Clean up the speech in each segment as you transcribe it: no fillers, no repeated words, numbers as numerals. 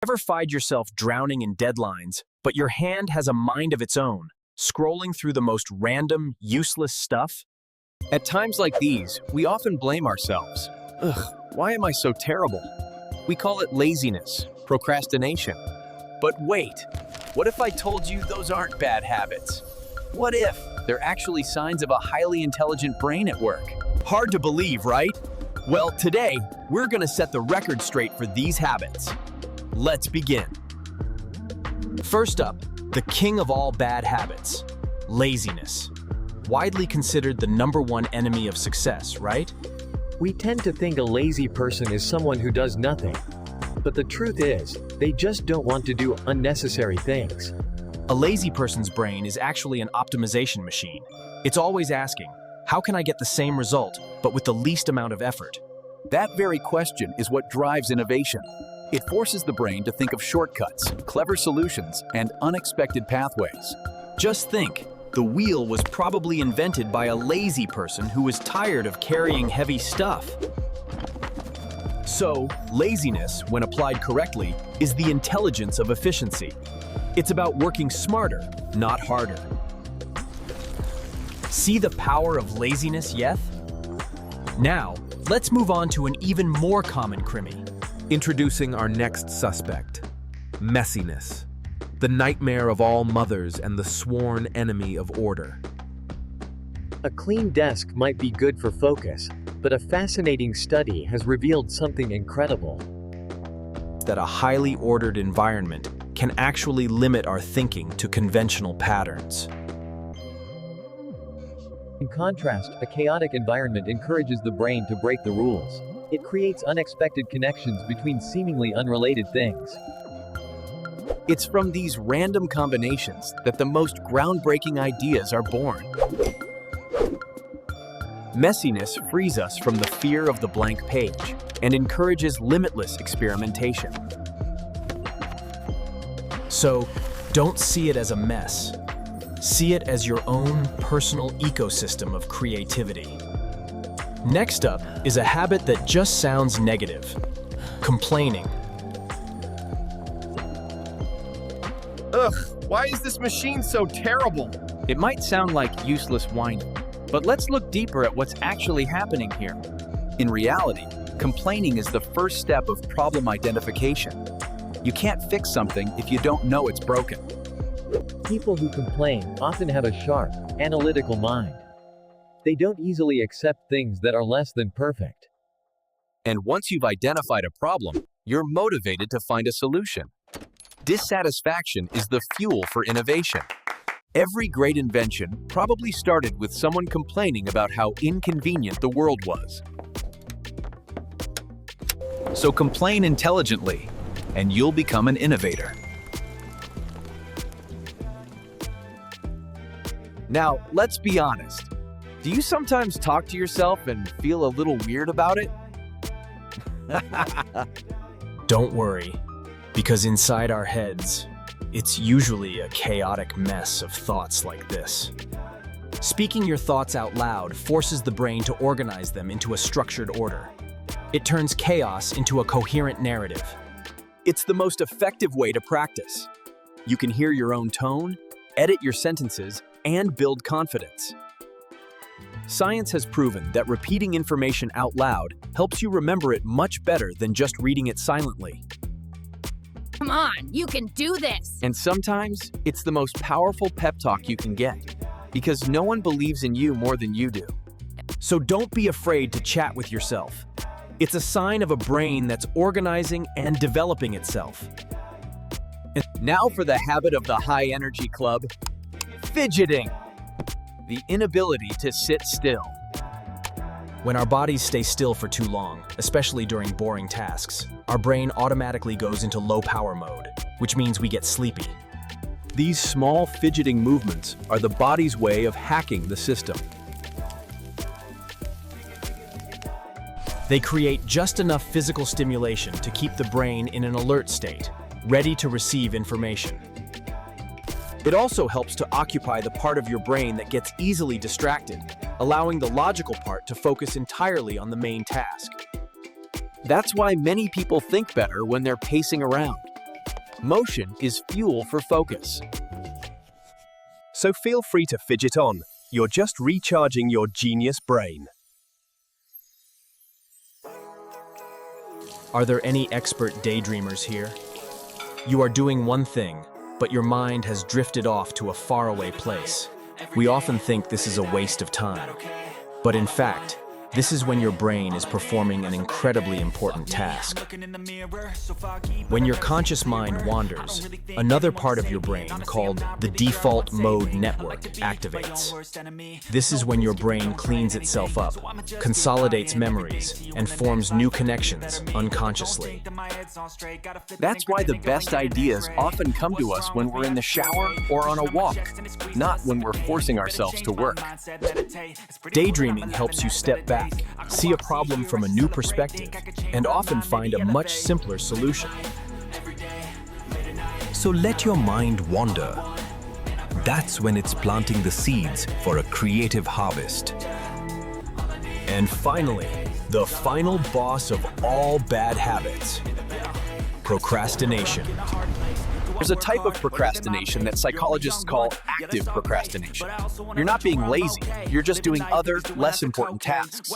Ever find yourself drowning in deadlines, but your hand has a mind of its own, scrolling through the most random, useless stuff? At times like these, we often blame ourselves. Ugh, why am I so terrible? We call it laziness, procrastination. But wait, what if I told you those aren't bad habits? What if they're actually signs of a highly intelligent brain at work? Hard to believe, right? Well, today, we're gonna set the record straight for these habits. Let's begin. First up, the king of all bad habits, laziness. Widely considered the #1 enemy of success, right? We tend to think a lazy person is someone who does nothing. But the truth is, they just don't want to do unnecessary things. A lazy person's brain is actually an optimization machine. It's always asking, how can I get the same result, but with the least amount of effort? That very question is what drives innovation. It forces the brain to think of shortcuts, clever solutions, and unexpected pathways. Just think, the wheel was probably invented by a lazy person who was tired of carrying heavy stuff. So, laziness, when applied correctly, is the intelligence of efficiency. It's about working smarter, not harder. See the power of laziness yet? Now, let's move on to an even more common crime. Introducing our next suspect, messiness, the nightmare of all mothers and the sworn enemy of order. A clean desk might be good for focus, but a fascinating study has revealed something incredible. That a highly ordered environment can actually limit our thinking to conventional patterns. In contrast, a chaotic environment encourages the brain to break the rules. It creates unexpected connections between seemingly unrelated things. It's from these random combinations that the most groundbreaking ideas are born. Messiness frees us from the fear of the blank page and encourages limitless experimentation. So, don't see it as a mess. See it as your own personal ecosystem of creativity. Next up is a habit that just sounds negative: complaining. Ugh, why is this machine so terrible? It might sound like useless whining, but let's look deeper at what's actually happening here. In reality, complaining is the first step of problem identification. You can't fix something if you don't know it's broken. People who complain often have a sharp, analytical mind. They don't easily accept things that are less than perfect. And once you've identified a problem, you're motivated to find a solution. Dissatisfaction is the fuel for innovation. Every great invention probably started with someone complaining about how inconvenient the world was. So complain intelligently, and you'll become an innovator. Now, let's be honest. Do you sometimes talk to yourself and feel a little weird about it? Don't worry, because inside our heads, it's usually a chaotic mess of thoughts like this. Speaking your thoughts out loud forces the brain to organize them into a structured order. It turns chaos into a coherent narrative. It's the most effective way to practice. You can hear your own tone, edit your sentences, and build confidence. Science has proven that repeating information out loud helps you remember it much better than just reading it silently. Come on, you can do this! And sometimes, it's the most powerful pep talk you can get, because no one believes in you more than you do. So don't be afraid to chat with yourself. It's a sign of a brain that's organizing and developing itself. And now for the habit of the high-energy club, fidgeting. The inability to sit still. When our bodies stay still for too long, especially during boring tasks, our brain automatically goes into low-power mode, which means we get sleepy. These small fidgeting movements are the body's way of hacking the system. They create just enough physical stimulation to keep the brain in an alert state, ready to receive information. It also helps to occupy the part of your brain that gets easily distracted, allowing the logical part to focus entirely on the main task. That's why many people think better when they're pacing around. Motion is fuel for focus. So feel free to fidget on. You're just recharging your genius brain. Are there any expert daydreamers here? You are doing one thing, but your mind has drifted off to a faraway place. We often think this is a waste of time. But in fact, this is when your brain is performing an incredibly important task. When your conscious mind wanders, another part of your brain, called the default mode network, activates. This is when your brain cleans itself up, consolidates memories, and forms new connections unconsciously. That's why the best ideas often come to us when we're in the shower or on a walk, not when we're forcing ourselves to work. Daydreaming helps you step back, see a problem from a new perspective, and often find a much simpler solution. So let your mind wander. That's when it's planting the seeds for a creative harvest. And finally, the final boss of all bad habits: procrastination. There's a type of procrastination that psychologists call active procrastination. You're not being lazy, you're just doing other, less important tasks.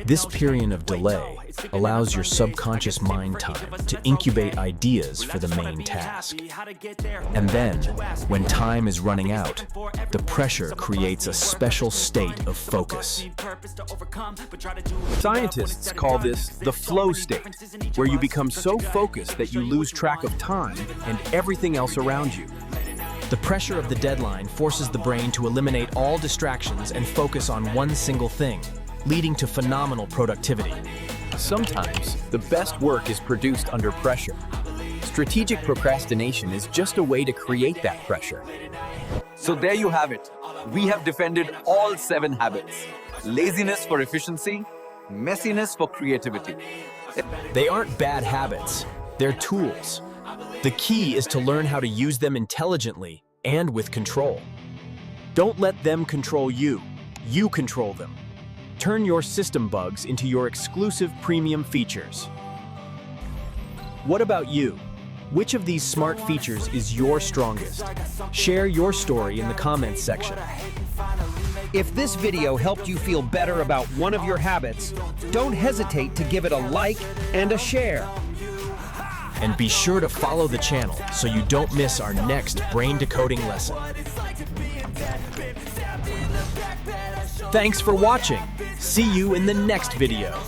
This period of delay allows your subconscious mind time to incubate ideas for the main task. And then, when time is running out, the pressure creates a special state of focus. Scientists call this the flow state, where you become so focused that you lose track of time and everything else around you. The pressure of the deadline forces the brain to eliminate all distractions and focus on one single thing, leading to phenomenal productivity. Sometimes, the best work is produced under pressure. Strategic procrastination is just a way to create that pressure. So there you have it. We have defended all 7 habits. Laziness for efficiency, messiness for creativity. They aren't bad habits, they're tools. The key is to learn how to use them intelligently and with control. Don't let them control you. You control them. Turn your system bugs into your exclusive premium features. What about you? Which of these smart features is your strongest? Share your story in the comments section. If this video helped you feel better about one of your habits, don't hesitate to give it a like and a share. And be sure to follow the channel so you don't miss our next brain decoding lesson. Thanks for watching. See you in the next video.